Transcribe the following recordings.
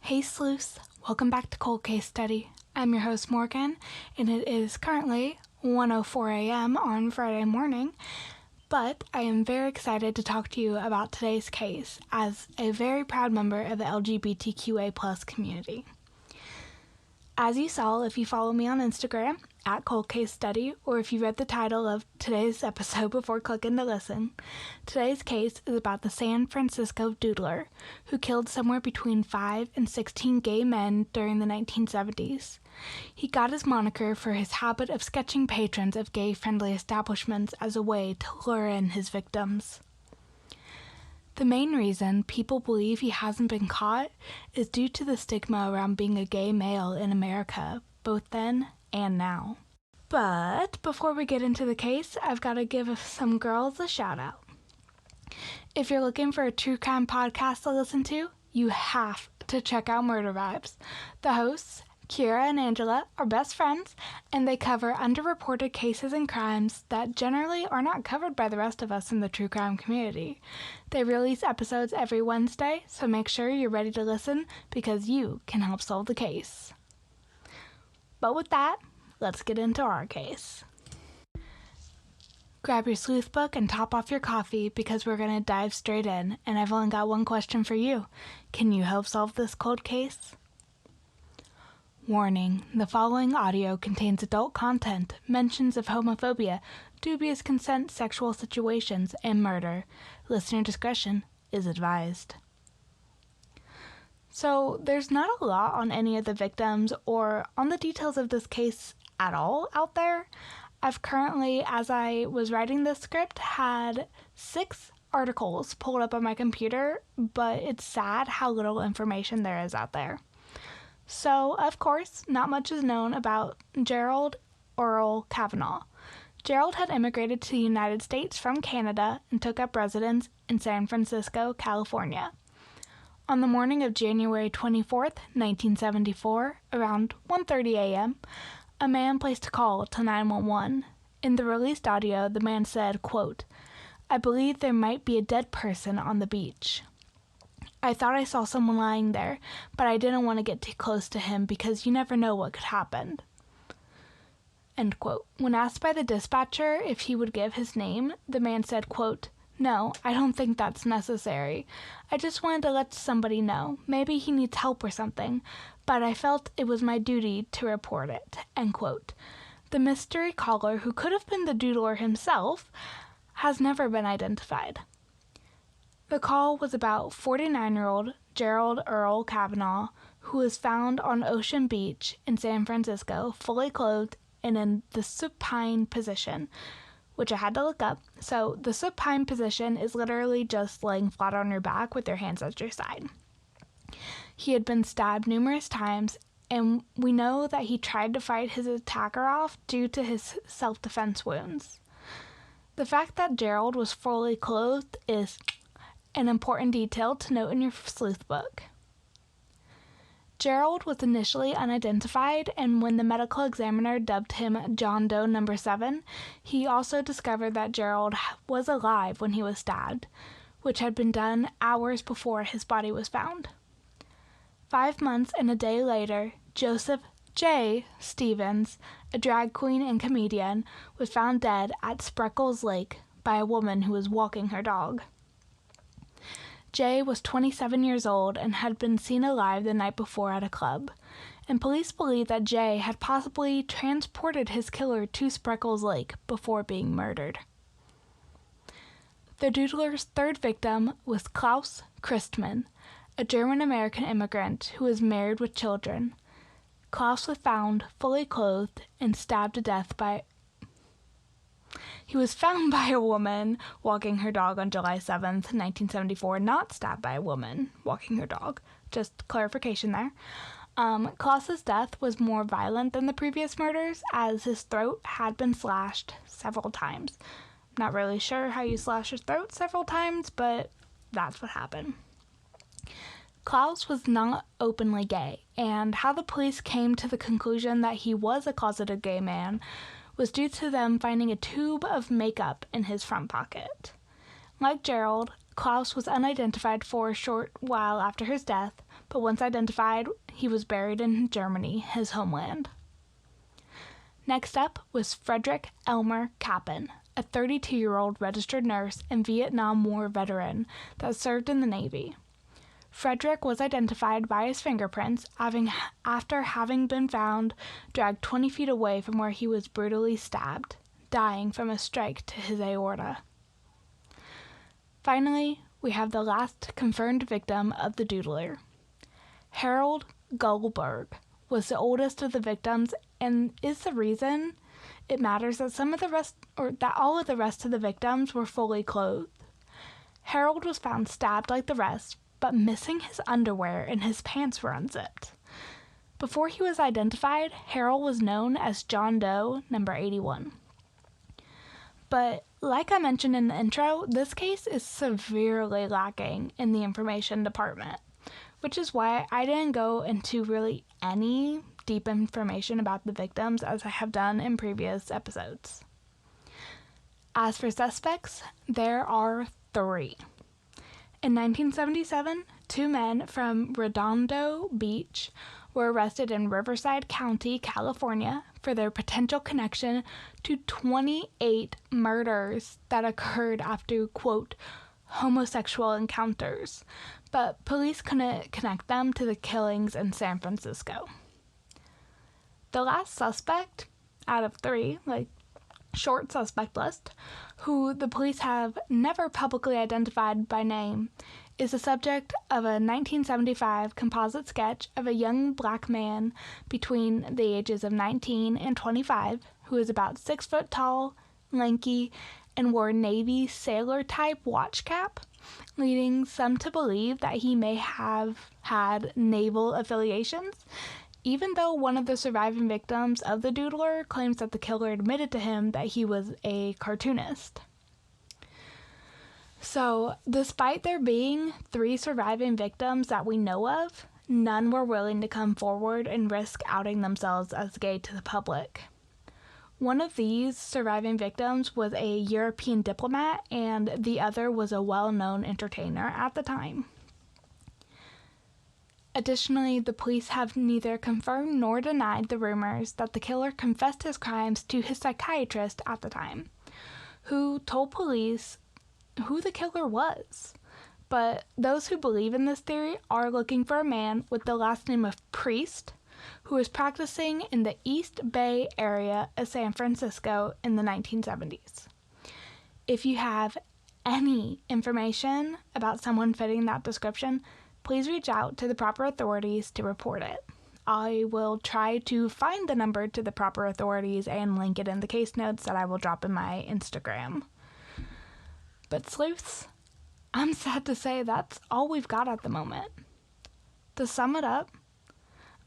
Hey sleuths, welcome back to Cold Case Study. I'm your host Morgan, and it is currently 1:04 a.m. on Friday morning, but I am very excited to talk to you about today's case as a very proud member of the LGBTQA+ community. As you saw if you follow me on Instagram, at Cold Case Study, or if you read the title of today's episode before clicking to listen, today's case is about the San Francisco Doodler, who killed somewhere between 5 and 16 gay men during the 1970s. He got his moniker for his habit of sketching patrons of gay-friendly establishments as a way to lure in his victims. The main reason people believe he hasn't been caught is due to the stigma around being a gay male in America, both then and now. But before we get into the case, I've got to give some girls a shout out. If you're looking for a true crime podcast to listen to, you have to check out Murder Vibes. The hosts, Kira and Angela, are best friends, and they cover underreported cases and crimes that generally are not covered by the rest of us in the true crime community. They release episodes every Wednesday, so make sure you're ready to listen because you can help solve the case. But with that, let's get into our case. Grab your sleuth book and top off your coffee because we're going to dive straight in, and I've only got one question for you. Can you help solve this cold case? Warning, the following audio contains adult content, mentions of homophobia, dubious consent, sexual situations, and murder. Listener discretion is advised. So, there's not a lot on any of the victims or on the details of this case at all out there. I've currently, as I was writing this script, had 6 articles pulled up on my computer, but it's sad how little information there is out there. So, of course, not much is known about Gerald Earl Kavanaugh. Gerald had immigrated to the United States from Canada and took up residence in San Francisco, California. On the morning of January 24th, 1974, around 1:30 a.m., a man placed a call to 911. In the released audio, the man said, quote, "I believe there might be a dead person on the beach. I thought I saw someone lying there, but I didn't want to get too close to him because you never know what could happen." End quote. When asked by the dispatcher if he would give his name, the man said, quote, "No, I don't think that's necessary. I just wanted to let somebody know. Maybe he needs help or something, but I felt it was my duty to report it." End quote. The mystery caller, who could have been the Doodler himself, has never been identified. The call was about 49-year-old Gerald Earl Kavanaugh, who was found on Ocean Beach in San Francisco, fully clothed and in the supine position, which I had to look up. So the supine position is literally just laying flat on your back with your hands at your side. He had been stabbed numerous times, and we know that he tried to fight his attacker off due to his self-defense wounds. The fact that Gerald was fully clothed is an important detail to note in your sleuth book. Gerald was initially unidentified, and when the medical examiner dubbed him John Doe No. 7, he also discovered that Gerald was alive when he was stabbed, which had been done hours before his body was found. 5 months and a day later, Joseph J. Stevens, a drag queen and comedian, was found dead at Spreckles Lake by a woman who was walking her dog. Jay was 27 years old and had been seen alive the night before at a club, and police believe that Jay had possibly transported his killer to Spreckles Lake before being murdered. The Doodler's third victim was Klaus Christmann, a German-American immigrant who was married with children. Klaus was found fully clothed and stabbed to death He was found by a woman walking her dog on July 7th, 1974, not stabbed by a woman walking her dog. Just clarification there. Klaus's death was more violent than the previous murders, as his throat had been slashed several times. Not really sure how you slash your throat several times, but that's what happened. Klaus was not openly gay, and how the police came to the conclusion that he was a closeted gay man was due to them finding a tube of makeup in his front pocket. Like Gerald, Klaus was unidentified for a short while after his death, but once identified, he was buried in Germany, his homeland. Next up was Frederick Elmer Kappen, a 32-year-old registered nurse and Vietnam War veteran that served in the Navy. Frederick was identified by his fingerprints after having been found dragged 20 feet away from where he was brutally stabbed, dying from a strike to his aorta. Finally, we have the last confirmed victim of the Doodler. Harold Goldberg was the oldest of the victims and is the reason it matters that all of the rest of the victims were fully clothed. Harold was found stabbed like the rest, but missing his underwear and his pants were unzipped. Before he was identified, Harold was known as John Doe number 81. But like I mentioned in the intro, this case is severely lacking in the information department, which is why I didn't go into really any deep information about the victims as I have done in previous episodes. As for suspects, there are 3. In 1977, 2 men from Redondo Beach were arrested in Riverside County, California, for their potential connection to 28 murders that occurred after, quote, homosexual encounters, but police couldn't connect them to the killings in San Francisco. The last suspect out of 3, short suspect list, who the police have never publicly identified by name, is the subject of a 1975 composite sketch of a young black man between the ages of 19 and 25 who is about 6 foot tall, lanky, and wore Navy sailor-type watch cap, leading some to believe that he may have had naval affiliations, even though one of the surviving victims of the Doodler claims that the killer admitted to him that he was a cartoonist. So, despite there being 3 surviving victims that we know of, none were willing to come forward and risk outing themselves as gay to the public. One of these surviving victims was a European diplomat, and the other was a well-known entertainer at the time. Additionally, the police have neither confirmed nor denied the rumors that the killer confessed his crimes to his psychiatrist at the time, who told police who the killer was. But those who believe in this theory are looking for a man with the last name of Priest, who was practicing in the East Bay area of San Francisco in the 1970s. If you have any information about someone fitting that description, please reach out to the proper authorities to report it. I will try to find the number to the proper authorities and link it in the case notes that I will drop in my Instagram. But sleuths, I'm sad to say that's all we've got at the moment. To sum it up,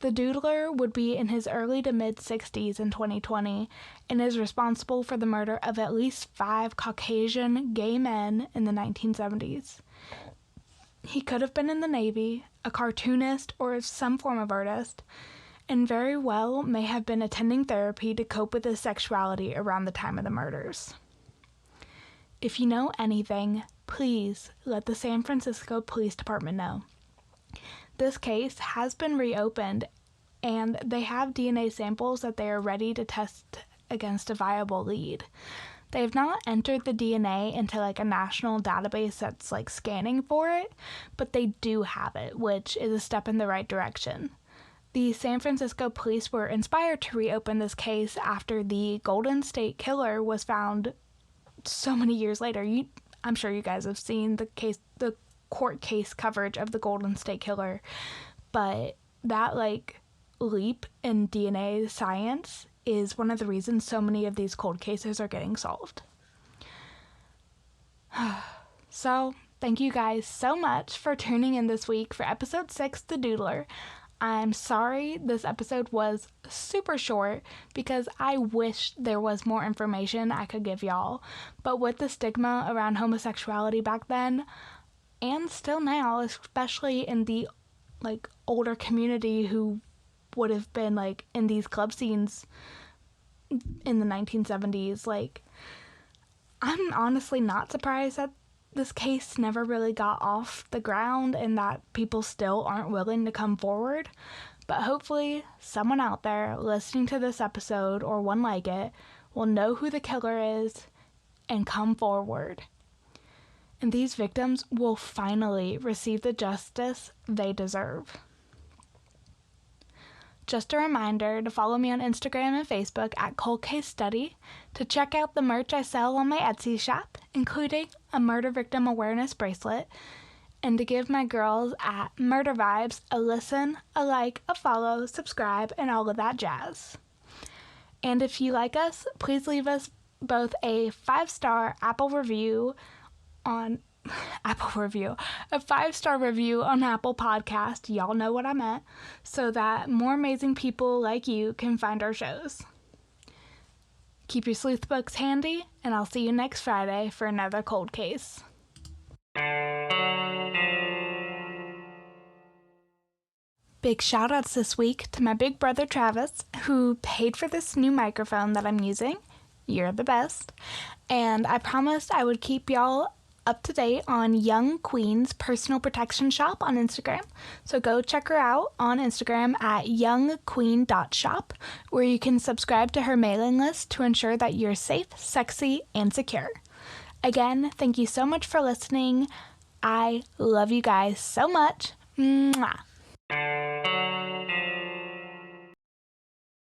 the Doodler would be in his early to mid-60s in 2020 and is responsible for the murder of at least 5 Caucasian gay men in the 1970s. He could have been in the Navy, a cartoonist, or some form of artist, and very well may have been attending therapy to cope with his sexuality around the time of the murders. If you know anything, please let the San Francisco Police Department know. This case has been reopened, and they have DNA samples that they are ready to test against a viable lead. They have not entered the DNA into a national database that's scanning for it, but they do have it, which is a step in the right direction. The San Francisco police were inspired to reopen this case after the Golden State Killer was found so many years later. I'm sure you guys have seen the court case coverage of the Golden State Killer, but that leap in DNA science is one of the reasons so many of these cold cases are getting solved. So, thank you guys so much for tuning in this week for episode 6, The Doodler. I'm sorry this episode was super short because I wish there was more information I could give y'all, but with the stigma around homosexuality back then, and still now, especially in the older community who would have been in these club scenes in the 1970s, I'm honestly not surprised that this case never really got off the ground and that people still aren't willing to come forward. But hopefully someone out there listening to this episode or one like it will know who the killer is and come forward. And these victims will finally receive the justice they deserve. Just a reminder to follow me on Instagram and Facebook at Cold Case Study, to check out the merch I sell on my Etsy shop, including a murder victim awareness bracelet, and to give my girls at Murder Vibes a listen, a like, a follow, subscribe, and all of that jazz. And if you like us, please leave us both a 5-star Apple review on a 5-star review on Apple Podcast, y'all know what I meant, so that more amazing people like you can find our shows. Keep your sleuth books handy, and I'll see you next Friday for another cold case. Big shout outs this week to my big brother Travis, who paid for this new microphone that I'm using. You're the best. And I promised I would keep y'all up to date on Young Queen's personal protection shop on Instagram. So go check her out on Instagram at youngqueen.shop, where you can subscribe to her mailing list to ensure that you're safe, sexy, and secure. Again, thank you so much for listening. I love you guys so much. Mwah.